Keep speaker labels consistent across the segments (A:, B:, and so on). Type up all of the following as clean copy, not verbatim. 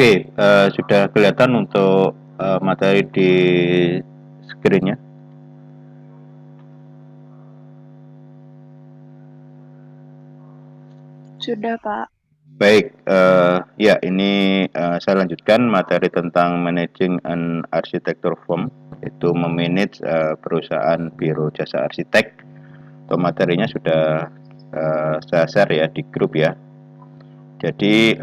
A: Oke, sudah kelihatan untuk materi di screen-nya.
B: Sudah, Pak.
A: Baik, ya ini saya lanjutkan materi tentang managing an architecture firm, itu memanage perusahaan biro jasa arsitek. Untuk materinya sudah saya share ya di grup ya. Jadi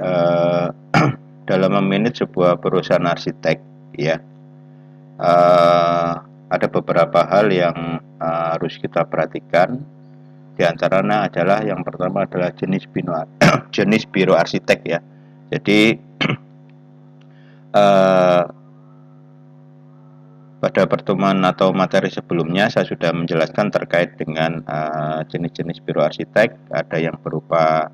A: dalam memanage sebuah perusahaan arsitek ya, ada beberapa hal yang harus kita perhatikan. Di antaranya adalah yang pertama adalah jenis biro, jenis biro arsitek ya. Jadi pada pertemuan atau materi sebelumnya saya sudah menjelaskan terkait dengan jenis-jenis biro arsitek. Ada yang berupa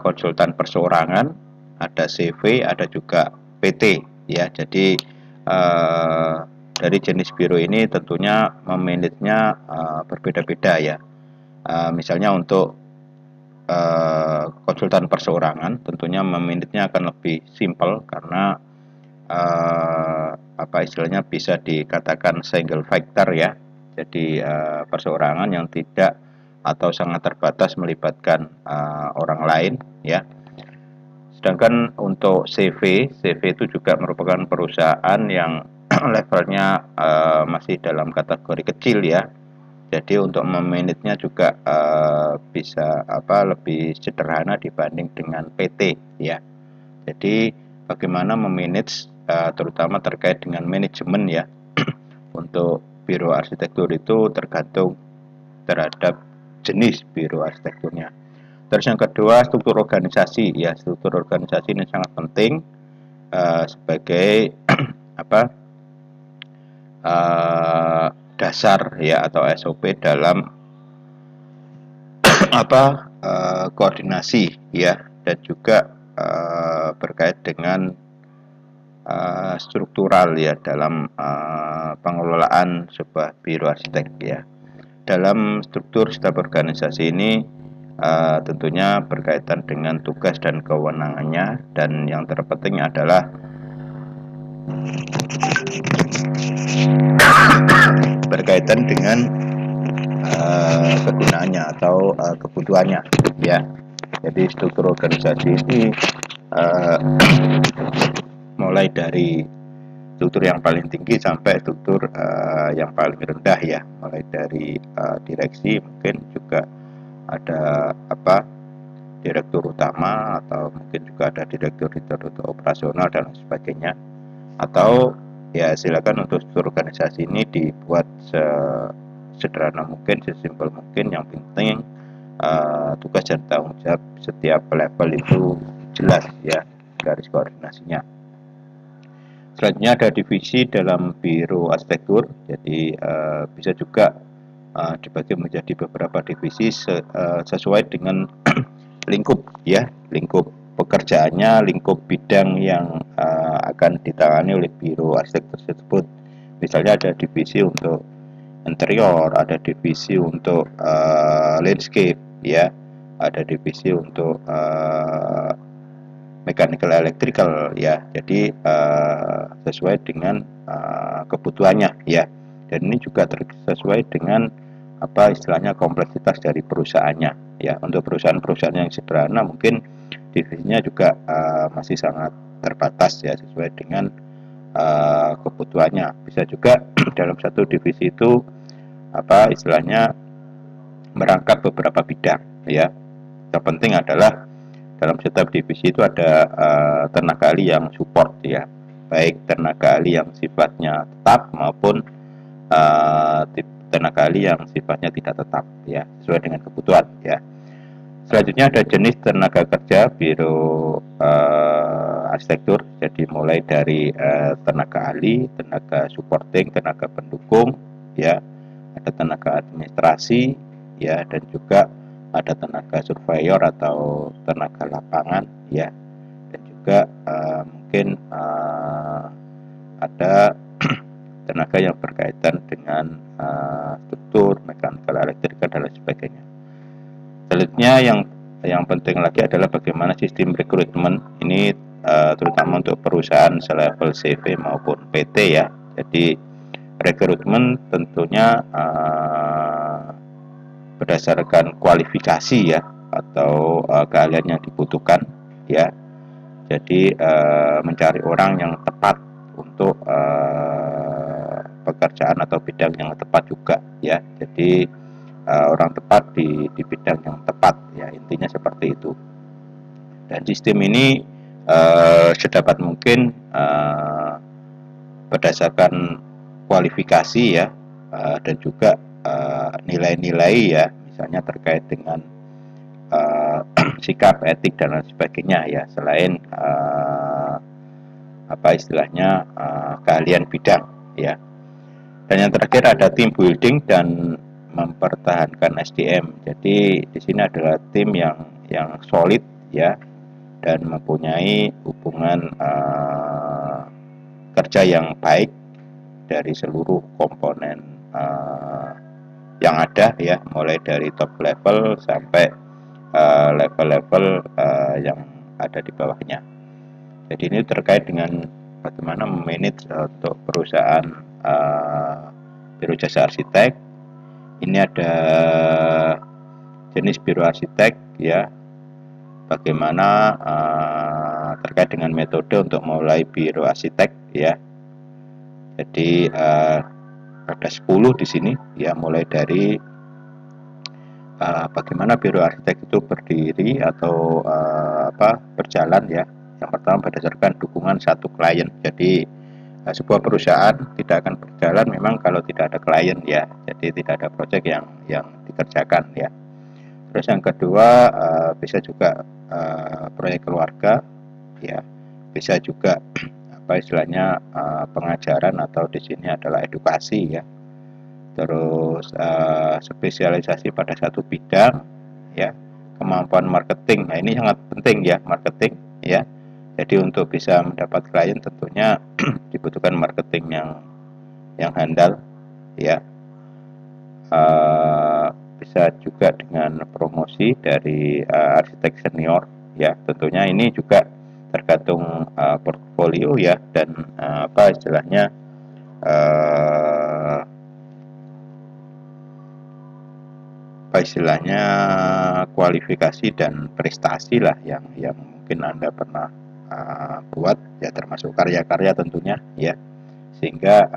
A: konsultan perseorangan, ada CV, ada juga PT ya. Jadi dari jenis biro ini tentunya memanagenya berbeda-beda ya. Misalnya untuk konsultan perseorangan tentunya memanagenya akan lebih simpel karena istilahnya bisa dikatakan single factor ya. Jadi perseorangan yang tidak atau sangat terbatas melibatkan orang lain ya. Sedangkan untuk CV itu juga merupakan perusahaan yang levelnya masih dalam kategori kecil ya. Jadi untuk memanagenya juga bisa lebih sederhana dibanding dengan PT ya. Jadi bagaimana memanage terutama terkait dengan manajemen ya. Untuk biro arsitektur itu tergantung terhadap jenis biro arsitekturnya. Terus yang kedua struktur organisasi ya, struktur organisasi ini sangat penting sebagai dasar ya atau SOP dalam koordinasi ya, dan juga berkait dengan struktural ya dalam pengelolaan sebuah biro arsitek ya. Dalam struktur setiap organisasi ini tentunya berkaitan dengan tugas dan kewenangannya, dan yang terpenting adalah berkaitan dengan kegunaannya atau kebutuhannya ya. Jadi struktur organisasi ini mulai dari struktur yang paling tinggi sampai struktur yang paling rendah ya, mulai dari direksi, mungkin juga ada direktur utama, atau mungkin juga ada direktur operasional dan lain sebagainya. Atau ya silakan untuk struktur organisasi ini dibuat sederhana mungkin, sesimpel mungkin, yang penting tugas dan tanggung jawab setiap level itu jelas ya, garis koordinasinya. Selanjutnya ada divisi dalam biro arsitektur. Jadi bisa juga dibagi menjadi beberapa divisi sesuai dengan lingkup ya, lingkup pekerjaannya, lingkup bidang yang akan ditangani oleh biro arsitek tersebut. Misalnya ada divisi untuk interior, ada divisi untuk landscape ya, ada divisi untuk mechanical electrical ya. Jadi sesuai dengan kebutuhannya ya, dan ini juga sesuai dengan istilahnya kompleksitas dari perusahaannya ya. Untuk perusahaan-perusahaan yang sederhana mungkin divisinya juga masih sangat terbatas ya, sesuai dengan kebutuhannya. Bisa juga dalam satu divisi itu istilahnya merangkap beberapa bidang ya. Yang penting adalah dalam setiap divisi itu ada tenaga ahli yang support ya, baik tenaga ahli yang sifatnya tetap maupun tenaga ahli yang sifatnya tidak tetap ya, sesuai dengan kebutuhan ya. Selanjutnya ada jenis tenaga kerja biro arsitektur. Jadi mulai dari tenaga ahli, tenaga supporting, tenaga pendukung ya, ada tenaga administrasi ya, dan juga ada tenaga surveyor atau tenaga lapangan ya, dan juga mungkin ada tenaga yang berkaitan dengan struktur, mekanikal, elektrikal dan lain sebagainya. Selanjutnya yang penting lagi adalah bagaimana sistem rekrutmen ini terutama untuk perusahaan selevel CV maupun PT ya. Jadi rekrutmen tentunya berdasarkan kualifikasi ya, atau keahlian yang dibutuhkan ya. Jadi mencari orang yang tepat untuk pekerjaan atau bidang yang tepat juga ya. Jadi orang tepat di bidang yang tepat ya, intinya seperti itu. Dan sistem ini sedapat mungkin berdasarkan kualifikasi ya, dan juga nilai-nilai ya, misalnya terkait dengan sikap, etik dan lain sebagainya ya, selain apa istilahnya keahlian bidang ya. Dan yang terakhir ada team building dan mempertahankan SDM. Jadi di sini adalah tim yang solid ya, dan mempunyai hubungan kerja yang baik dari seluruh komponen yang ada ya, mulai dari top level sampai level-level yang ada di bawahnya. Jadi ini terkait dengan bagaimana memanage untuk perusahaan biro jasa arsitek. Ini ada jenis biro arsitek ya, bagaimana terkait dengan metode untuk mulai biro arsitek ya. Jadi ada 10 di sini ya, mulai dari bagaimana biro arsitek itu berdiri atau berjalan ya. Yang pertama berdasarkan dukungan satu klien. Jadi sebuah perusahaan tidak akan berjalan memang kalau tidak ada klien ya. Jadi tidak ada proyek yang dikerjakan ya. Terus yang kedua bisa juga proyek keluarga ya. Bisa juga apa istilahnya pengajaran, atau di sini adalah edukasi ya. Terus spesialisasi pada satu bidang ya. Kemampuan marketing, nah ini sangat penting ya, marketing ya. Jadi untuk bisa mendapat klien tentunya dibutuhkan marketing yang handal ya. Bisa juga dengan promosi dari arsitek senior ya. Tentunya ini juga tergantung portfolio ya, dan apa istilahnya kualifikasi dan prestasi lah yang mungkin Anda pernah buat ya, termasuk karya-karya tentunya ya, sehingga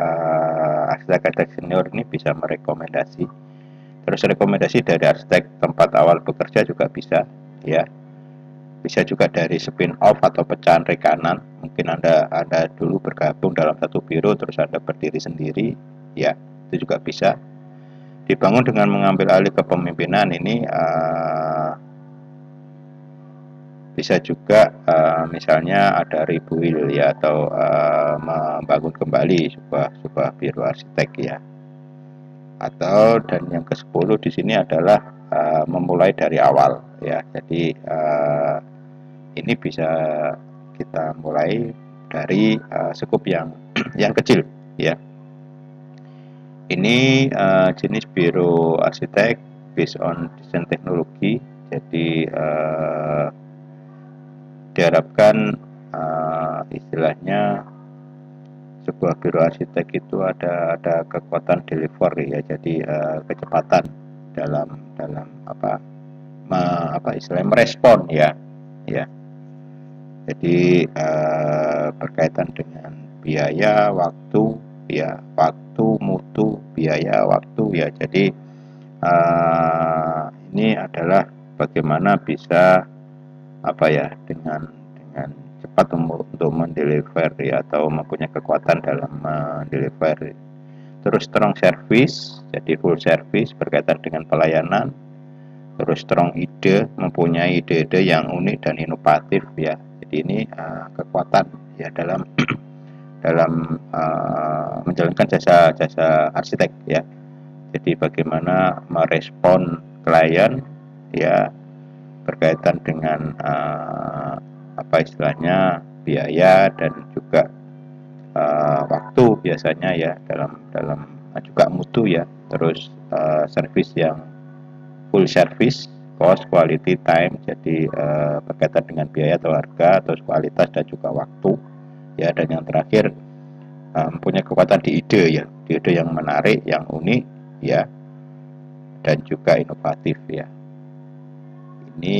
A: arsitek senior ini bisa merekomendasi. Terus rekomendasi dari arsitek tempat awal bekerja juga bisa ya. Bisa juga dari spin off atau pecahan rekanan. Mungkin Anda dulu bergabung dalam satu biro terus Anda berdiri sendiri ya, itu juga bisa. Dibangun dengan mengambil alih kepemimpinan ini bisa juga misalnya ada rebuild ya, atau membangun kembali sebuah biro arsitek ya. Atau dan yang ke-10 di sini adalah memulai dari awal ya. Jadi ini bisa kita mulai dari skup yang kecil ya. Ini jenis biro arsitek based on desain teknologi. Jadi diharapkan istilahnya sebuah biro arsitek itu ada kekuatan delivery ya. Jadi kecepatan dalam istilahnya merespon ya. Jadi berkaitan dengan biaya, waktu ya, mutu, biaya, waktu ya. Jadi ini adalah bagaimana bisa dengan cepat untuk mendeliver ya, atau mempunyai kekuatan dalam mendeliver. Terus strong service, jadi full service berkaitan dengan pelayanan. Terus strong ide, mempunyai ide-ide yang unik dan inovatif ya. Jadi ini kekuatan ya dalam menjalankan jasa arsitek ya. Jadi bagaimana merespon klien ya, berkaitan dengan istilahnya biaya dan juga waktu biasanya ya, dalam juga mutu ya. Terus service yang full service, cost, quality, time. Jadi berkaitan dengan biaya atau harga, terus kualitas dan juga waktu. Ya, dan yang terakhir mempunyai kekuatan di ide ya, di ide yang menarik, yang unik ya, dan juga inovatif ya. Ini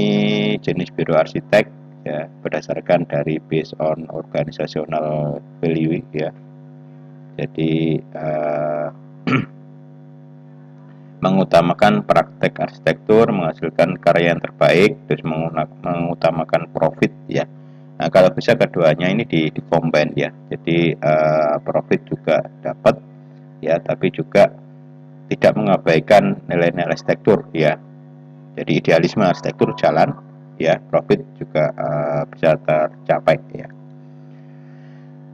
A: jenis biro arsitek ya, berdasarkan dari based on organizational value ya. Jadi mengutamakan praktek arsitektur, menghasilkan karya yang terbaik, terus mengutamakan profit ya. Nah, kalau bisa keduanya ini di combine ya. Jadi profit juga dapat ya, tapi juga tidak mengabaikan nilai-nilai arsitektur ya. Jadi idealisme arsitektur jalan ya, profit juga bisa tercapai ya.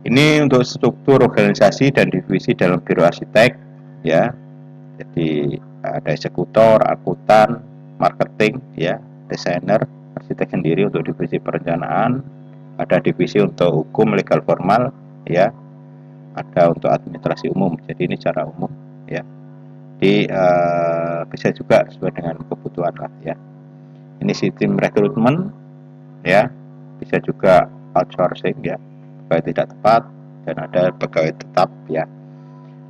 A: Ini untuk struktur organisasi dan divisi dalam biro arsitek ya. Jadi ada eksekutor, akuntan, marketing ya, desainer, arsitek sendiri untuk divisi perencanaan, ada divisi untuk hukum legal formal ya, ada untuk administrasi umum. Jadi ini secara umum ya. Jadi bisa juga sesuai dengan kebutuhan lah ya. Ini sistem rekrutmen ya, bisa juga outsourcing ya, pegawai tidak tepat, dan ada pegawai tetap ya.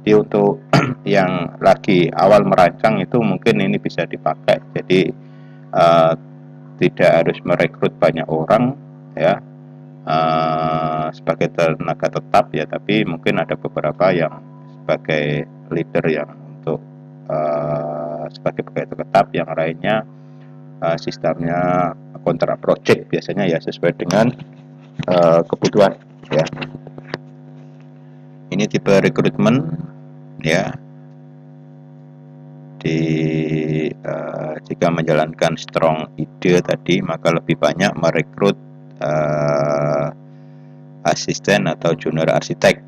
A: Jadi untuk yang lagi awal merancang itu mungkin ini bisa dipakai. Jadi tidak harus merekrut banyak orang ya sebagai tenaga tetap ya, tapi mungkin ada beberapa yang sebagai leader yang untuk sebagai pegawai tetap, yang lainnya sistemnya kontrak project biasanya ya, sesuai dengan kebutuhan ya. Ini tipe rekrutmen ya. Jika menjalankan strong ide tadi, maka lebih banyak merekrut asisten atau junior arsitek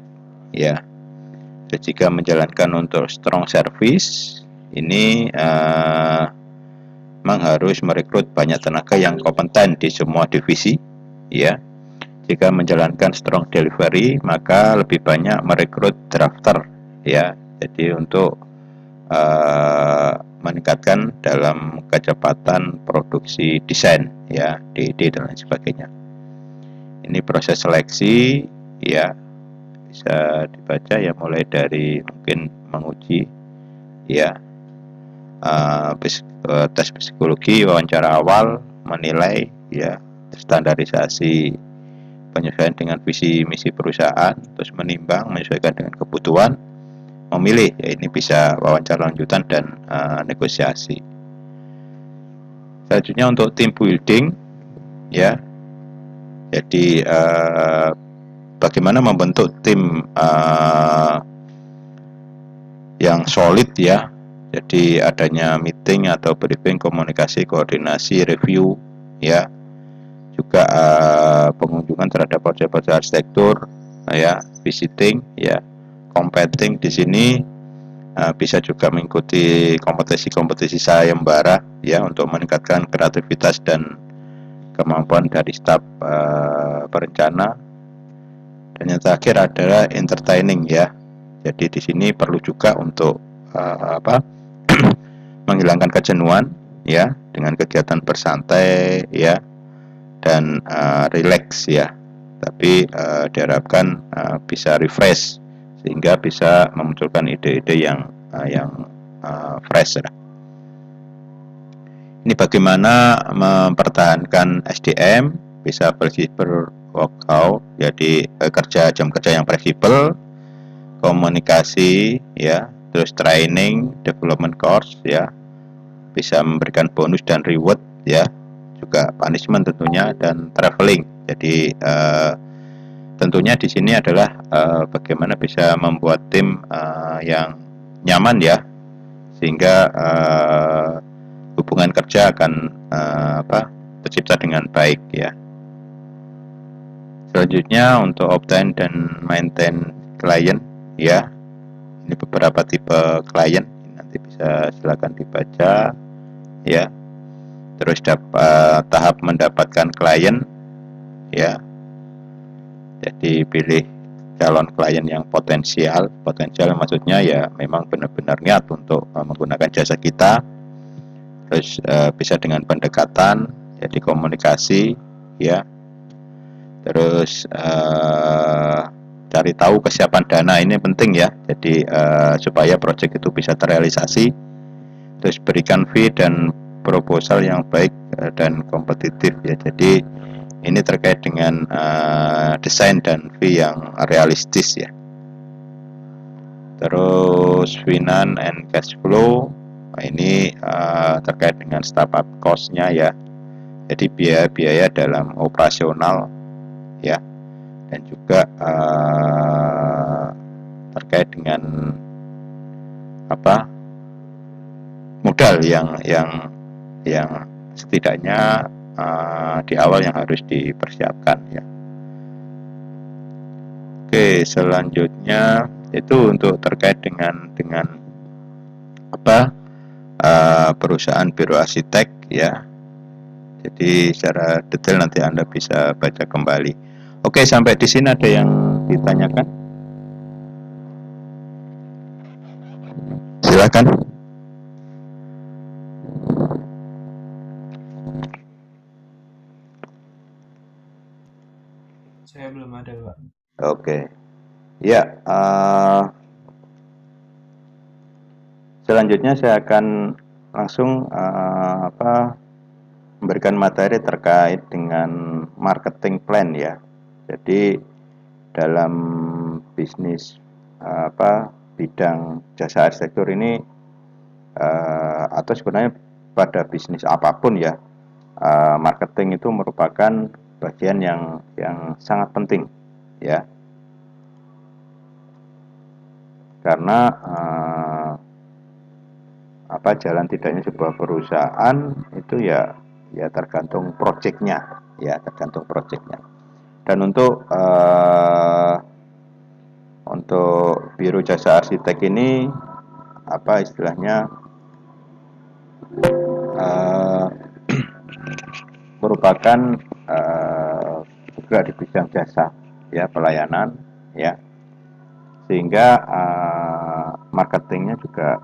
A: ya. Jika menjalankan untuk strong service, ini memang harus merekrut banyak tenaga yang kompeten di semua divisi ya. Jika menjalankan strong delivery, maka lebih banyak merekrut drafter ya. Jadi untuk meningkatkan dalam kecepatan produksi desain ya, DD dan lain sebagainya. Ini proses seleksi ya, bisa dibaca ya, mulai dari mungkin menguji ya, tes psikologi, wawancara awal, menilai ya, standarisasi penyesuaian dengan visi misi perusahaan, terus menimbang, menyesuaikan dengan kebutuhan, memilih ya, ini bisa wawancara lanjutan dan negosiasi. Selanjutnya untuk team building ya, jadi bagaimana membentuk tim yang solid ya. Jadi adanya meeting atau briefing, komunikasi, koordinasi, review ya, juga pengunjungan terhadap proyek-proyek arsitektur ya, visiting ya, competing di sini bisa juga mengikuti kompetisi-kompetisi sayembara ya, untuk meningkatkan kreativitas dan kemampuan dari staf perencana. Dan yang terakhir adalah entertaining ya. Jadi di sini perlu juga untuk menghilangkan kejenuhan ya, dengan kegiatan bersantai ya, dan relax ya. Tapi diharapkan bisa refresh sehingga bisa memunculkan ide-ide yang fresh ya. Ini bagaimana mempertahankan SDM, bisa flexible workout, jadi jam kerja yang fleksibel, komunikasi ya, terus training, development course ya, bisa memberikan bonus dan reward ya, juga punishment tentunya, dan traveling. Jadi tentunya di sini adalah bagaimana bisa membuat tim yang nyaman ya, sehingga hubungan kerja akan tercipta dengan baik ya. Selanjutnya untuk obtain dan maintain klien ya, ini beberapa tipe klien, nanti bisa silakan dibaca ya. Terus tahap mendapatkan klien ya, jadi pilih calon klien yang potensial maksudnya ya memang benar-benar niat untuk menggunakan jasa kita. terus bisa dengan pendekatan, jadi komunikasi, ya. Terus cari tahu kesiapan dana, ini penting ya. Jadi supaya proyek itu bisa terrealisasi. Terus berikan fee dan proposal yang baik dan kompetitif ya. Jadi ini terkait dengan desain dan fee yang realistis ya. Terus finance and cash flow, nah ini terkait dengan startup cost-nya ya. Jadi biaya-biaya dalam operasional ya, dan juga terkait dengan apa, modal yang setidaknya di awal yang harus dipersiapkan ya. Oke, selanjutnya itu untuk terkait dengan apa, perusahaan biro arsitek ya. Jadi secara detail nanti Anda bisa baca kembali. Oke, sampai di sini ada yang ditanyakan? Silakan.
B: Saya belum ada, Pak.
A: Oke, ya. Selanjutnya saya akan langsung memberikan materi terkait dengan marketing plan ya. Jadi dalam bisnis bidang jasa arsitektur ini atau sebenarnya pada bisnis apapun ya, marketing itu merupakan bagian yang sangat penting ya, karena jalan tidaknya sebuah perusahaan itu ya tergantung proyeknya ya, tergantung proyeknya. Dan untuk biro jasa arsitek ini istilahnya merupakan juga di bidang jasa ya, pelayanan ya, sehingga marketingnya juga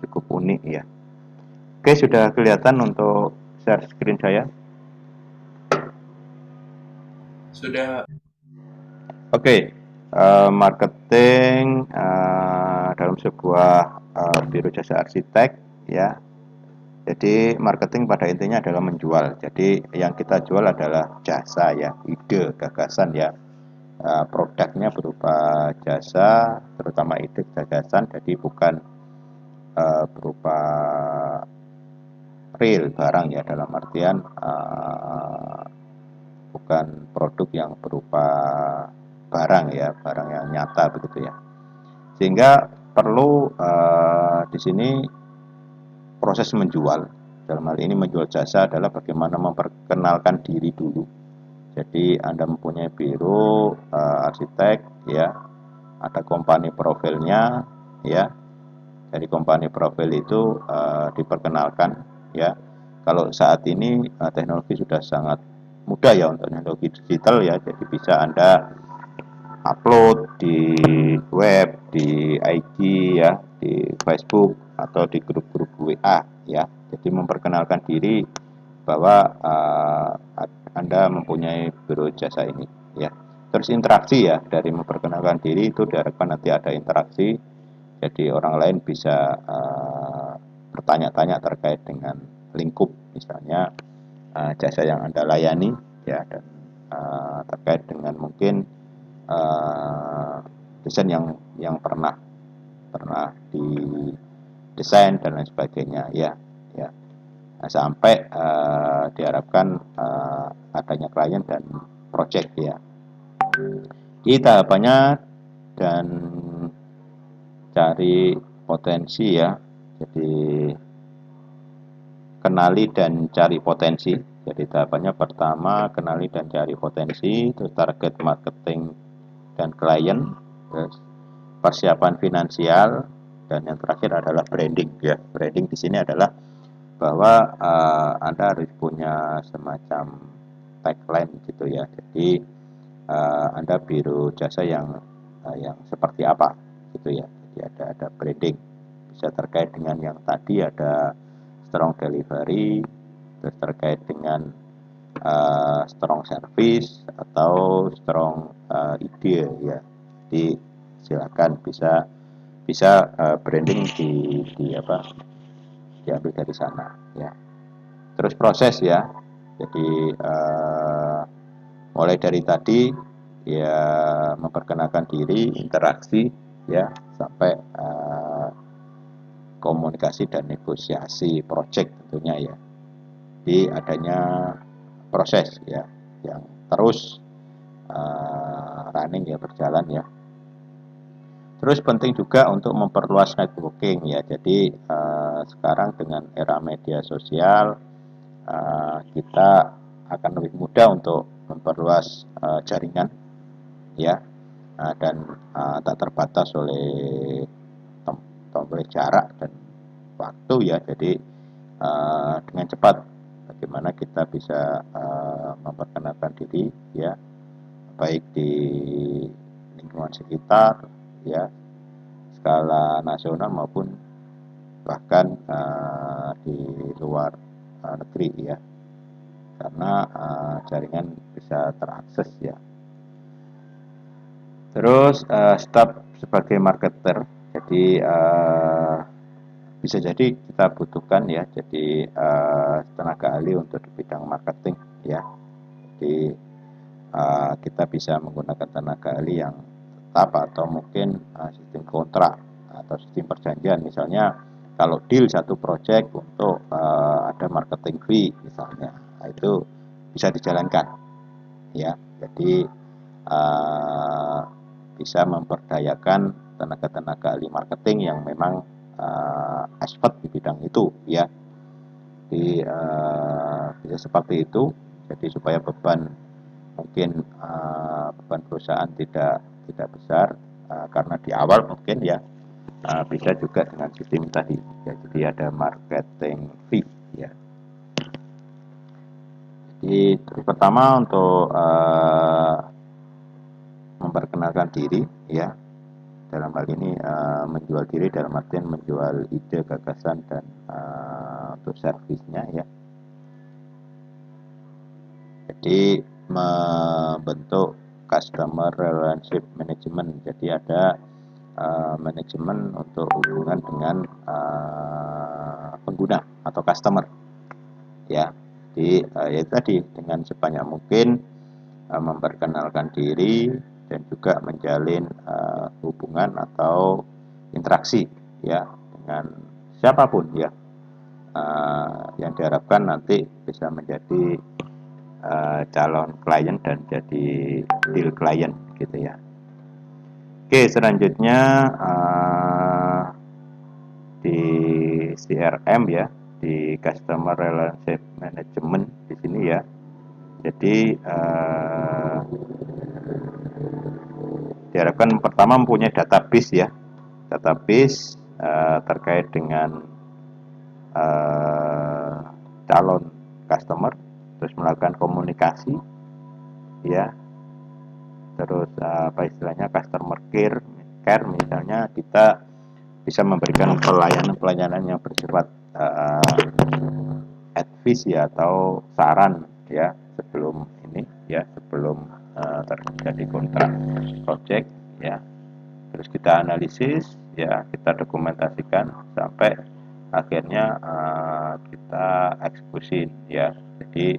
A: cukup unik ya. Oke, sudah kelihatan untuk share screen saya?
B: Sudah.
A: Oke, marketing dalam sebuah biro jasa arsitek ya. Jadi marketing pada intinya adalah menjual. Jadi yang kita jual adalah jasa ya, ide, gagasan ya. Produknya berupa jasa, terutama ide, gagasan. Jadi bukan berupa real barang ya, dalam artian bukan produk yang berupa barang ya, barang yang nyata begitu ya. Sehingga perlu di sini proses menjual. Dalam hal ini menjual jasa adalah bagaimana memperkenalkan diri dulu. Jadi Anda mempunyai biro arsitek ya, ada company profilnya ya. Dari company profil itu diperkenalkan ya. Kalau saat ini teknologi sudah sangat mudah ya untuk teknologi digital ya, jadi bisa Anda upload di web, di IG ya, di Facebook atau di grup-grup WA ya. Jadi memperkenalkan diri bahwa Anda mempunyai biro jasa ini ya. Terus interaksi ya, dari memperkenalkan diri itu diharapkan nanti ada interaksi. Jadi orang lain bisa bertanya-tanya terkait dengan lingkup misalnya jasa yang Anda layani ya, dan terkait dengan mungkin desain yang pernah didesain dan lain sebagainya ya. Nah, sampai diharapkan adanya klien dan project ya. Di tahapannya dan cari potensi ya. Jadi kenali dan cari potensi. Jadi tahapannya pertama kenali dan cari potensi, terus target marketing dan klien, terus persiapan finansial, dan yang terakhir adalah branding ya. Branding di sini adalah bahwa Anda harus punya semacam tagline gitu ya. Jadi Anda biro jasa yang seperti apa gitu ya. Jadi ada branding, bisa terkait dengan yang tadi ada strong delivery, terus terkait dengan strong service atau strong ide ya. Jadi silakan bisa branding di apa diambil dari sana ya. Terus proses ya. Jadi mulai dari tadi ya memperkenalkan diri, interaksi ya sampai komunikasi dan negosiasi project tentunya ya. Jadi adanya proses ya yang terus running ya, berjalan ya. Terus penting juga untuk memperluas networking ya. Jadi sekarang dengan era media sosial kita akan lebih mudah untuk memperluas jaringan ya, dan tak terbatas oleh jarak dan waktu ya. Jadi dengan cepat bagaimana kita bisa memperkenalkan diri ya, baik di lingkungan sekitar ya, skala nasional maupun bahkan di luar negeri ya, karena jaringan bisa terakses ya. Terus staf sebagai marketer, jadi bisa jadi kita butuhkan ya, jadi tenaga ahli untuk di bidang marketing ya. Jadi kita bisa menggunakan tenaga ahli yang tetap atau mungkin sistem kontrak atau sistem perjanjian. Misalnya kalau deal satu project untuk ada marketing fee misalnya, itu bisa dijalankan ya. Jadi bisa memperdayakan tenaga-tenaga ahli marketing yang memang expert di bidang itu ya. Jadi bisa seperti itu. Jadi supaya beban mungkin beban perusahaan tidak besar karena di awal mungkin ya, bisa juga dengan sistem tadi ya. Jadi ada marketing fee ya. Jadi pertama untuk memperkenalkan diri ya, dalam hal ini menjual diri dalam artian menjual ide, gagasan dan untuk servisnya ya. Jadi membentuk customer relationship management. Jadi ada manajemen untuk hubungan dengan pengguna atau customer ya. Jadi ya tadi dengan sebanyak mungkin memperkenalkan diri dan juga menjalin hubungan atau interaksi ya dengan siapapun ya, yang diharapkan nanti bisa menjadi calon klien dan jadi deal klien gitu ya. Oke, selanjutnya di CRM ya, di Customer Relationship Management di sini ya. Jadi diharapkan pertama mempunyai database ya, database terkait dengan calon customer, terus melakukan komunikasi ya, terus apa istilahnya customer care misalnya, kita bisa memberikan pelayanan yang bersifat advice ya atau saran ya sebelum ini ya, sebelum terjadi kontrak project ya. Terus kita analisis ya, kita dokumentasikan sampai akhirnya kita eksekusi ya. Jadi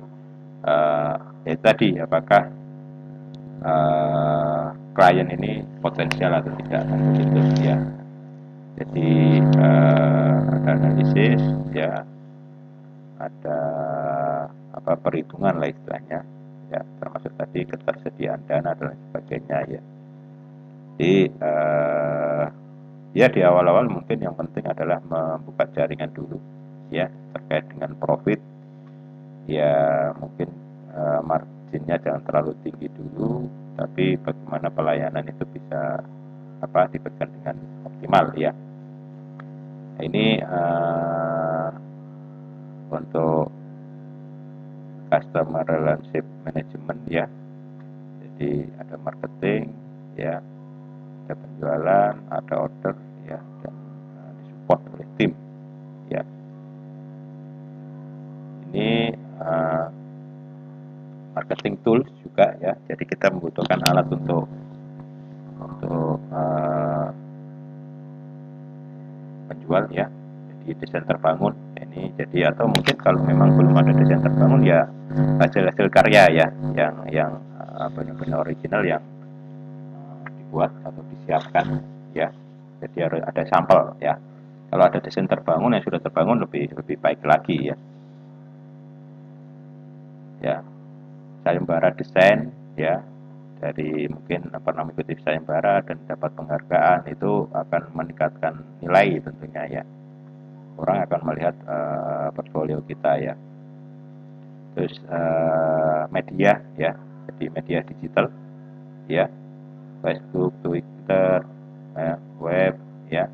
A: ya tadi apakah klien ini potensial atau tidak begitu ya. Jadi ada analisis ya, ada apa perhitungan lah istilahnya ya, termasuk tadi ketersediaan dana dan sebagainya ya. Jadi ya di awal-awal mungkin yang penting adalah membuka jaringan dulu ya, terkait dengan profit ya, mungkin marginnya jangan terlalu tinggi dulu, tapi bagaimana pelayanan itu bisa apa diberikan dengan optimal ya. Nah, ini untuk customer relationship management ya. Jadi ada marketing ya, ada penjualan, ada order ya, dan disupport oleh tim ya. marketing tools juga ya. Jadi kita membutuhkan alat untuk penjual ya. Jadi desain terbangun ini, jadi atau mungkin kalau memang belum ada desain terbangun ya hasil-hasil karya ya, yang benar-benar original yang dibuat atau disiapkan ya. Jadi harus ada sampel ya. Kalau ada desain terbangun yang sudah terbangun lebih baik lagi ya. Ya, sayembara desain ya, dari mungkin pernah mengikuti sayembara dan dapat penghargaan, itu akan meningkatkan nilai tentunya ya. Orang akan melihat portfolio kita ya. Terus media ya, jadi media digital ya, Facebook, Twitter, web ya,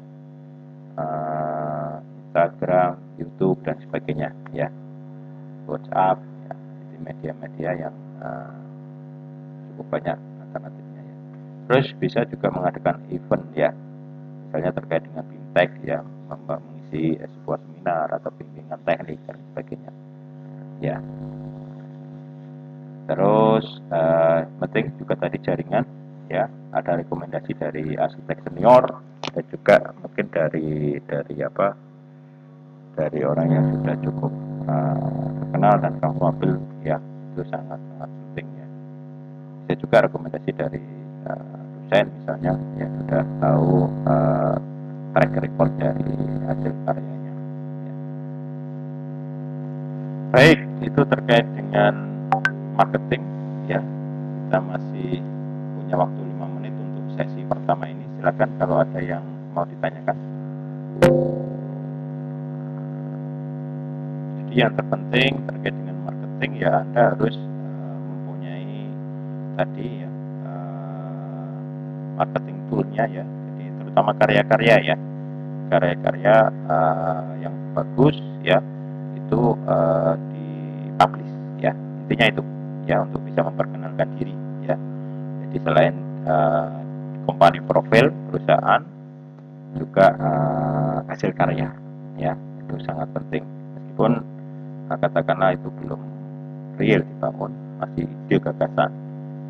A: Instagram, YouTube dan sebagainya ya, WhatsApp ya. Jadi media-media yang cukup banyak alternatifnya ya. Terus bisa juga mengadakan event ya, misalnya terkait dengan fintech ya, mengisi sebuah seminar atau bimbingan teknik dan sebagainya ya. Terus penting juga tadi jaringan ya, ada rekomendasi dari arsitek senior dan juga mungkin dari orang yang sudah cukup terkenal dan kapabel ya, itu sangat sangat penting ya. Bisa juga rekomendasi dari dosen misalnya yang sudah tahu track record dari hasil karyanya ya. Baik, itu terkait dengan marketing ya. Kita masih punya waktu 5 menit untuk sesi pertama ini. Silakan kalau ada yang mau ditanyakan. Jadi yang terpenting terkait dengan marketing ya, Anda harus mempunyai tadi ya, marketing toolnya ya. Jadi terutama karya-karya ya, karya-karya yang bagus ya, itu dipublish ya. Intinya itu ya, untuk bisa memperkenalkan diri ya. Jadi selain company profil perusahaan, juga hasil karya ya, itu sangat penting. Meskipun katakanlah itu belum real dibangun, masih ide gagasan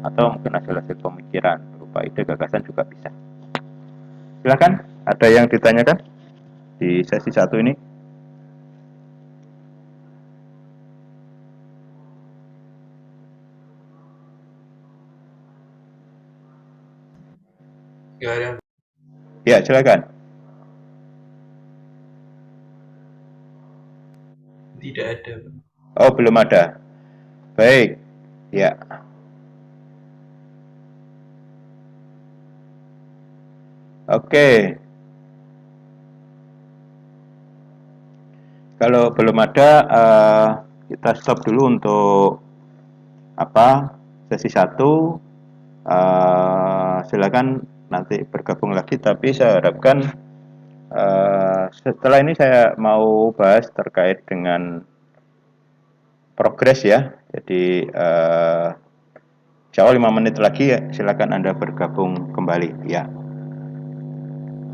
A: atau mungkin hasil-hasil pemikiran berupa ide gagasan juga bisa. Silakan, ada yang ditanyakan di sesi 1 ini?
B: Gak ada.
A: Ya, silakan.
B: Tidak ada.
A: Oh, belum ada. Baik. Ya. Oke. Kalau belum ada, kita stop dulu untuk sesi 1. Silakan nanti bergabung lagi, tapi saya harapkan setelah ini saya mau bahas terkait dengan progres ya. Jadi insya Allah 5 menit lagi ya, silakan Anda bergabung kembali ya.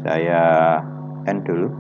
A: Saya end dulu.